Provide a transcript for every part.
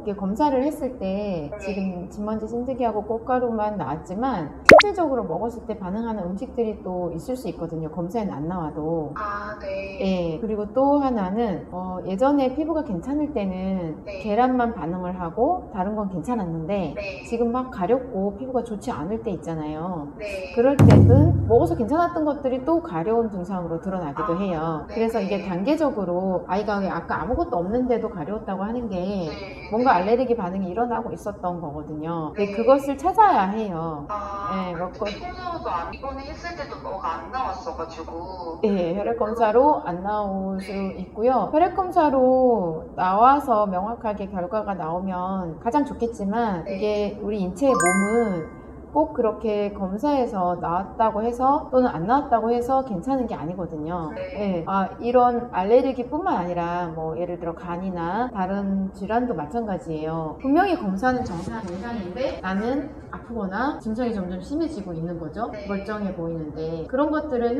이게 검사를 했을 때 네. 지금 진먼지 찐득이하고 꽃가루만 나왔지만 실질적으로 먹었을 때 반응하는 음식들이 또 있을 수 있거든요. 검사에는 안 나와도. 아, 네. 예, 그리고 또 하나는 예전에 피부가 괜찮을 때는 네. 계란만 반응을 하고 다른 건 괜찮았는데 네. 지금 막 가렵고 피부가 좋지 않을 때 있잖아요. 네. 그럴 때는 먹어서 괜찮았던 것들이 또 가려운 증상으로 드러나기도 아, 해요. 네. 그래서 이게 단계적으로 아이가 아까 아무것도 없는데도 가려웠다고 하는 게 네. 뭔가 알레르기 반응이 일어나고 있었던 거거든요. 근데 네. 그것을 찾아야 해요. 아, 예, 먹고 피부서도 이번에 했을 때도 뭐가 안 나왔어가지고. 예, 혈액검사로 안 나올 수 있고요. 혈액검사로 나와서 명확하게 결과가 나오면 가장 좋겠지만 네. 이게 우리 인체의 몸은 꼭 그렇게 검사해서 나왔다고 해서 또는 안 나왔다고 해서 괜찮은 게 아니거든요. 네. 예, 이런 알레르기뿐만 아니라 뭐 예를 들어 간이나 다른 질환도 마찬가지예요. 분명히 검사는 정상인데 나는 아프거나 증상이 점점 심해지고 있는 거죠. 네. 멀쩡해 보이는데 그런 것들은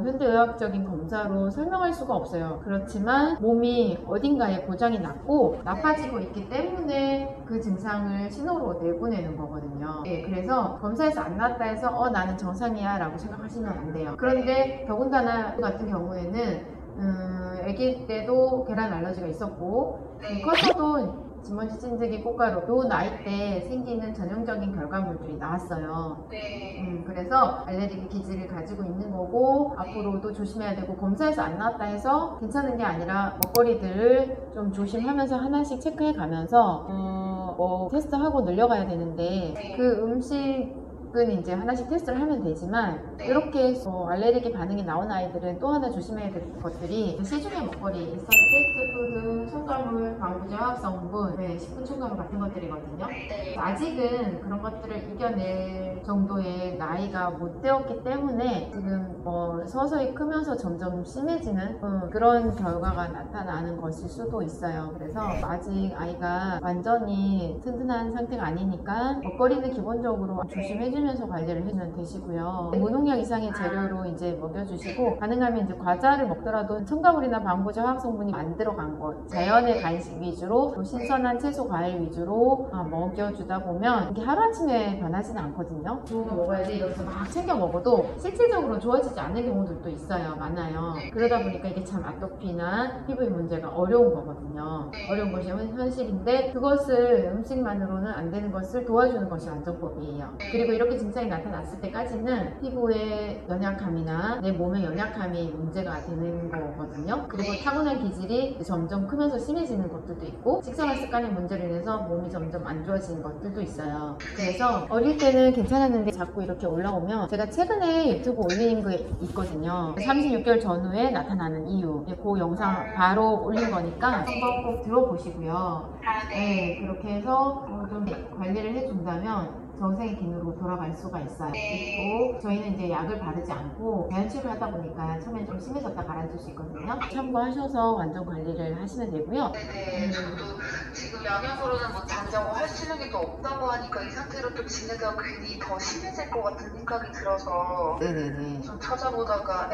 현대의학적인 검사로 설명할 수가 없어요. 그렇지만 몸이 어딘가에 고장이 났고 나빠지고 있기 때문에 그 증상을 신호로 내보내는 거거든요. 예, 그래서 검사에서 안 나왔다 해서 나는 정상이야 라고 생각하시면 안 돼요. 그런데 더군다나 같은 경우에는 아기 때도 계란 알러지가 있었고 네. 커서도 진먼지 찐득이 꽃가루 요 나이 때 생기는 전형적인 결과물들이 나왔어요. 네. 그래서 알레르기 기질을 가지고 있는 거고 앞으로도 조심해야 되고 검사에서 안 나왔다 해서 괜찮은 게 아니라 먹거리들을 좀 조심하면서 하나씩 체크해 가면서 뭐 테스트하고 늘려가야 되는데 그 음식은 이제 하나씩 테스트를 하면 되지만 이렇게 해서 알레르기 반응이 나온 아이들은 또 하나 조심해야 될 것들이 시중에 먹거리, 패스트푸드, 첨가물, 방부제 화학성분, 식품 첨가물 같은 것들이거든요. 네. 아직은 그런 것들을 이겨낼 정도의 나이가 못 되었기 때문에 지금 서서히 크면서 점점 심해지는 그런 결과가 나타나는 것일 수도 있어요. 그래서 아직 아이가 완전히 튼튼한 상태가 아니니까 먹거리는 기본적으로 조심해주면서 관리를 해주면 되시고요. 무농약 이상의 재료로 이제 먹여주시고 가능하면 이제 과자를 먹더라도 첨가물이나 방부제 화학성분이 안 들어간 것, 자연의 간식 위주로 또 신선한 채소 과일 위주로 먹여주다 보면 이게 하루아침에 변하지는 않거든요. 좋은 거 먹어야지 이러면서 막 챙겨 먹어도 실질적으로 좋아지지 않는 경우들도 있어요. 많아요. 그러다 보니까 이게 참 아토피나 피부의 문제가 어려운 거거든요. 어려운 것이 현실인데 그것을 음식만으로는 안 되는 것을 도와주는 것이 완전법이에요. 그리고 이렇게 증상이 나타났을 때까지는 피부의 연약함이나 내 몸의 연약함이 문제가 되는 거거든요. 그리고 타고난 기질이 점점 크면서 심해지는 것들도 있고 식생활 습관의 문제로 인해서 몸이 점점 안 좋아지는 것들도 있어요. 그래서 어릴 때는 괜찮았는데 자꾸 이렇게 올라오면 제가 최근에 유튜브 올린 거 있거든요. 36개월 전후에 나타나는 이유. 그 영상 바로 올린 거니까 한번 꼭 들어보시고요. 네, 그렇게 해서 좀 관리를 해준다면 정상의 기능으로 돌아갈 수가 있어요. 그리고 저희는 이제 약을 바르지 않고 자연 치료하다 보니까 처음엔 좀 심해졌다 가라앉을 수 있거든요. 참고하셔서 완전 관리를 하시면 되고요. 네네. 저도 지금 양약으로는 뭐 당장 할 수 있는 게 또 없다고 하니까 이 상태로 또 지내다가 괜히 더 심해질 것 같은 생각이 들어서 네네네. 좀 찾아보다가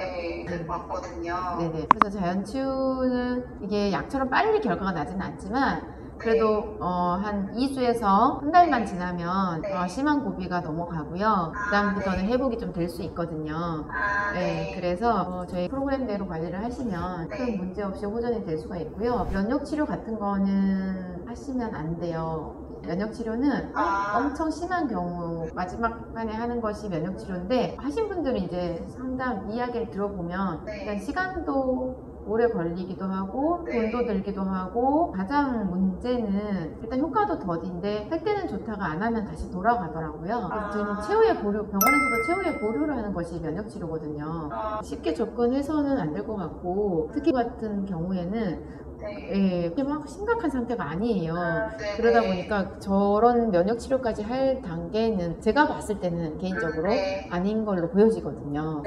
왔거든요. 네네. 그래서 자연 치유는 이게 약처럼 빨리 결과가 나지는 않지만 그래도 한 2주에서 한 달만 지나면 심한 고비가 넘어가고요. 그 다음부터는 회복이 좀 될 수 있거든요. 네, 그래서 저희 프로그램대로 관리를 하시면 큰 문제 없이 호전이 될 수가 있고요. 면역 치료 같은 거는 하시면 안 돼요. 면역 치료는 엄청 심한 경우 마지막간에 하는 것이 면역 치료인데 하신 분들은 이제 상담 이야기를 들어보면 일단 시간도 오래 걸리기도 하고 돈도 들기도 하고 가장 문제는 일단 효과도 더딘데 할 때는 좋다가 안 하면 다시 돌아가더라고요. 그래서 저는 최후의 보류, 병원에서도 최후의 보류를 하는 것이 면역치료거든요. 쉽게 접근해서는 안 될 것 같고 특히 같은 경우에는 막 심각한 상태가 아니에요. 그러다 보니까 저런 면역 치료까지 할 단계는 제가 봤을 때는 개인적으로 아닌 걸로 보여지거든요.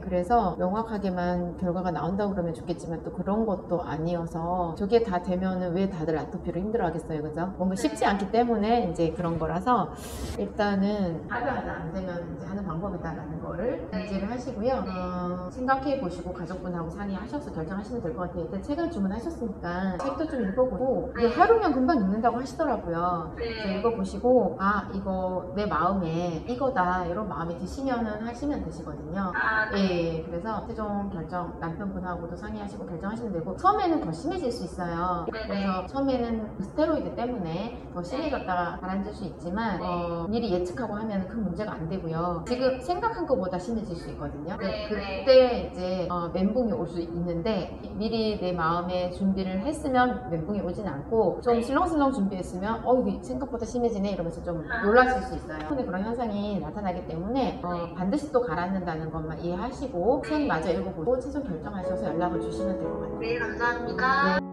그래서 명확하게만 결과가 나온다고 그러면 좋겠지만 또 그런 것도 아니어서 저게 다 되면은 왜 다들 아토피로 힘들어 하겠어요. 그죠? 뭔가 쉽지 않기 때문에 이제 그런 거라서 일단은 하다가 안 되면 이제 하는 방법이다라는 거를 인지를 하시고요. 생각해 보시고 가족분하고 상의하셔서 결정하시면 될 것 같아요. 일단 책을 주문하셨어요. 하셨으니까 책도 좀 읽어보고 이게 하루면 금방 읽는다고 하시더라고요. 그래서 네. 읽어보시고 아 이거 내 마음에 이거다 이런 마음이 드시면은 하시면 되시거든요. 아, 네. 예, 그래서 최종 결정 남편분하고도 상의하시고 결정하시면 되고 처음에는 더 심해질 수 있어요. 네네. 그래서 처음에는 그 스테로이드 때문에 더 심해졌다가 가라앉을 수 있지만 미리 예측하고 하면 큰 문제가 안 되고요. 지금 생각한 것보다 심해질 수 있거든요. 네, 그때 이제 멘붕이 올 수 있는데 미리 내 마음의 준비를 했으면 멘붕이 오진 않고 좀 슬렁슬렁 준비했으면 이게 생각보다 심해지네 이러면서 좀 놀라실 수 있어요. 근데 그런 현상이 나타나기 때문에 반드시 또 가라앉는다는 것만 이해하시고 책 마저 읽어보고 최종 결정하셔서 연락을 주시면 될 것 같아요. 네, 감사합니다. 네.